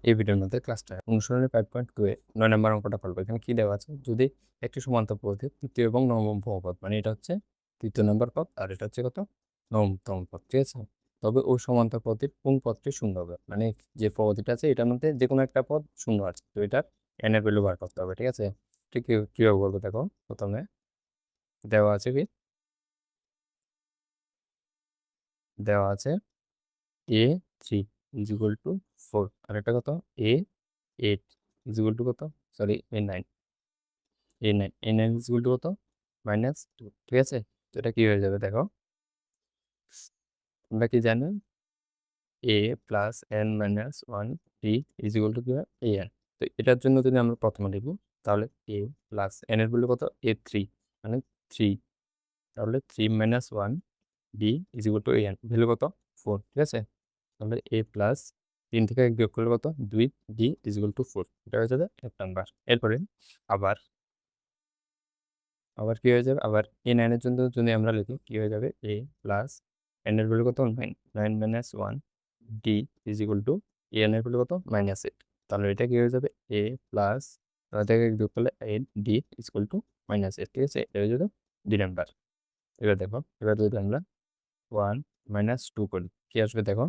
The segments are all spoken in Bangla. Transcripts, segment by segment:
এই ভিডিওর মধ্যে ক্লাসটা অনুসরণের 5.2 এ 9 নম্বর অঙ্কটা করবো। এখানে কি দেওয়া আছে? যদি একটি সমান্তর পথে তৃতীয় এবং নবম পথ, মানে এটা হচ্ছে তৃতীয় নম্বর পথ আর এটা হচ্ছে কত, নবমতম পথ, ঠিক আছে? তবে ওই সমান্তর পথের কোন পথটি শূন্য হবে, মানে যে পথটা আছে এটার মধ্যে যে কোনো একটা পথ শূন্য আছে, তো এটার এন এর ভ্যালু বার করতে হবে, ঠিক আছে? ঠিক কিভাবে বলবো দেখো। প্রথমে দেওয়া আছে কি, দেওয়া আছে এ 3 ইজ ইকুয়াল টু 4 আর এটা কত, এ 8 ইজ ইকুয়াল টু কত, sorry A 9, A nine is equal to কত, -2, ঠিক আছে? তো এটা কি হয়ে যাবে দেখো, আমরা কি জানি, a plus n minus one d is equal to কি হয়, এ এন। তো এটার জন্য যদি আমরা প্রথমে লিখব, তাহলে এ প্লাস এন এর ভ্যালু কত, এ 3, মানে 3, তাহলে 3 - 1 D is equal two A N, value কত, 4, ঠিক আছে? তাহলে এ প্লাস 3 থেকে 1 বিয়োগ করলে কত, 2, ডি ইজ ইকুয়াল টু 4, এটা হয়ে যাবে 1 নাম্বার। এরপরে আবার আবার কি হয়ে যাবে, আবার এ 9 এর জন্য যদি আমরা লিখি কি হয়ে যাবে, এ প্লাস এন এর ভ্যালু কত, 9, 9 - 1 D is equal two A N এর ভ্যালু কত, -8। তাহলে এটা কি হয়ে যাবে, এ প্লাস থেকে যোগ করলে 8 ডি ইজ ইকুয়াল টু -8, ঠিক আছে? এটা হয়ে যাবে 2 নাম্বার। এবার দেখো, এবার যদি আমরা 1 - 2 করি কি আসবে দেখো,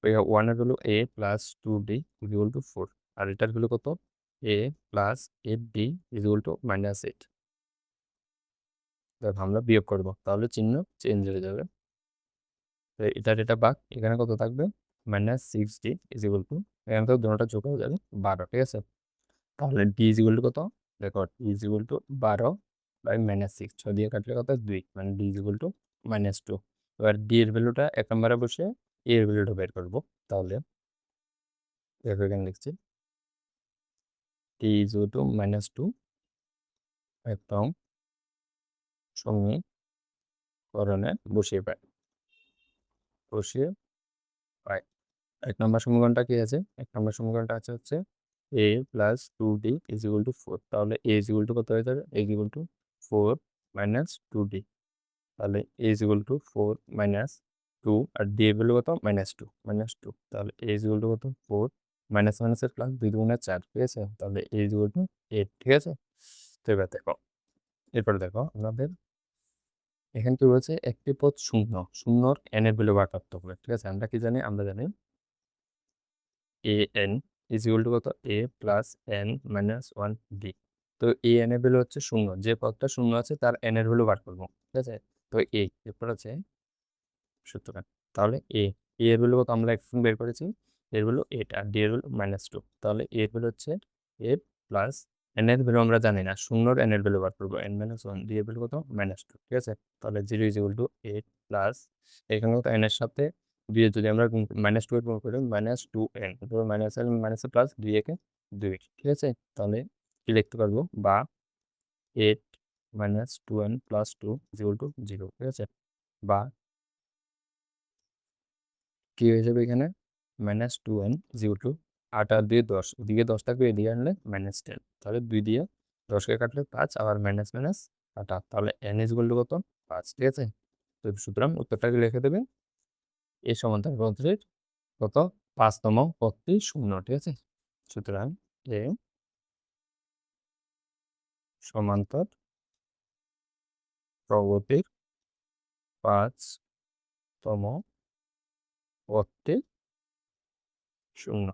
ওই 1 এর value a plus 2 d is equal to 4 আর এটার ভ্যালু কত, a plus 8 d is equal to -8। দেখো আমরা বিয়োগ করব, তাহলে চিহ্ন চেঞ্জ হয়ে যাবে। তো এটার এটা বাঘ, এখানে কত থাকবে, -6d ইজ ইকুয়াল টু, এখানে তো দুটোটা যোগ হয়ে যাবে 12, ঠিক আছে? তাহলে ডি ইজ ইকুয়াল টু কত, দেখো D is equal to 12 by -6, 6 দিয়ে কাটলে কত, 2, মানে ডি ইজ ইকুয়াল টু -2। এবার ডি এর ভ্যালুটা 1 নম্বরে বসে এ এর ভ্যালুটা বের করবো। তাহলে দেখো এখানে লিখছি ডি ইজ ইকুয়াল টু -2 এবং সমীকরণে বসিয়ে পাই। 1 নম্বর সমীকরণটা কি আছে, 1 নম্বর সমীকরণটা আছে হচ্ছে a plus 2d is equal to 4, তাহলে এ ইজ ইকুয়াল টু কত হয়ে যাবে, এ ইজ ইকুয়াল টু 4 - 2d, তাহলে এ ইজ ইকুয়াল টু 4 - 2 আর ডি এর ভ্যালু কত, -2, তাহলে এ ইজ ইকুয়াল টু কত, 4 মাইনাস মাইনাসের প্লাস 2 দুগুণে 4, ঠিক আছে? তাহলে এ ইজ ইকুয়াল টু 8, ঠিক আছে? তো এবার দেখো, এরপরে দেখো আমাদের এখানে কি বলছে, একটি পথ শূন্য, শূন্যর এন এর ভ্যালু বার করতে হবে, ঠিক আছে? আমরা কি জানি, আমরা জানি A N is equal to কত, a plus n minus 1 D. তো এ এন এর ভ্যালু হচ্ছে শূন্য, যে পদটা শূন্য আছে তার এন এর ভ্যালু বার করবো, ঠিক আছে? তো এরপর আছে সূত্রটা, তাহলে এ এর ভ্যালু কত আমরা এখন বের করেছি, এর ভ্যালু 8 আর ডি এর ভ্যালু -2, তাহলে এর ভ্যালু হচ্ছে এ প্লাস এন এর ভ্যালু আমরা জানি না, শূন্যর এন এর ভ্যালু বার করবো, n - 1, ডি এর ভ্যালু কত, -2, ঠিক আছে? তাহলে 0 ইজ ইকুয়াল টু 8 প্লাস এখানে কত, এন এর সাথে দিয়ে যদি আমরা -2 এর গুণ করি, -2n, তারপর মাইনাস এল মাইনাস প্লাস 2 একে 2, ঠিক আছে? তাহলে কি লিখতে পারবো, বা 8 - 2n plus 2 is equal two 0, ঠিক আছে? বা কি হয়ে যাবে এখানে, -2n জিরো টু 8 আর 2 10, ওদিকে 10 থাকবে, এদিকে আনলে -10, তাহলে 2 দিয়ে 10কে কাটলে 5, আবার মাইনাস মাইনাস কাটা, তাহলে n ইজ ইকুয়াল টু কত, 5, ঠিক আছে? তো সুতরাং উত্তরটাকে লিখে দেবে, এই সমান্তরাল পথটির কত, 5তম পথটি শূন্য, ঠিক আছে? সুতরাং এ সমান্তর প্রগতির 5তম পথটি শূন্য।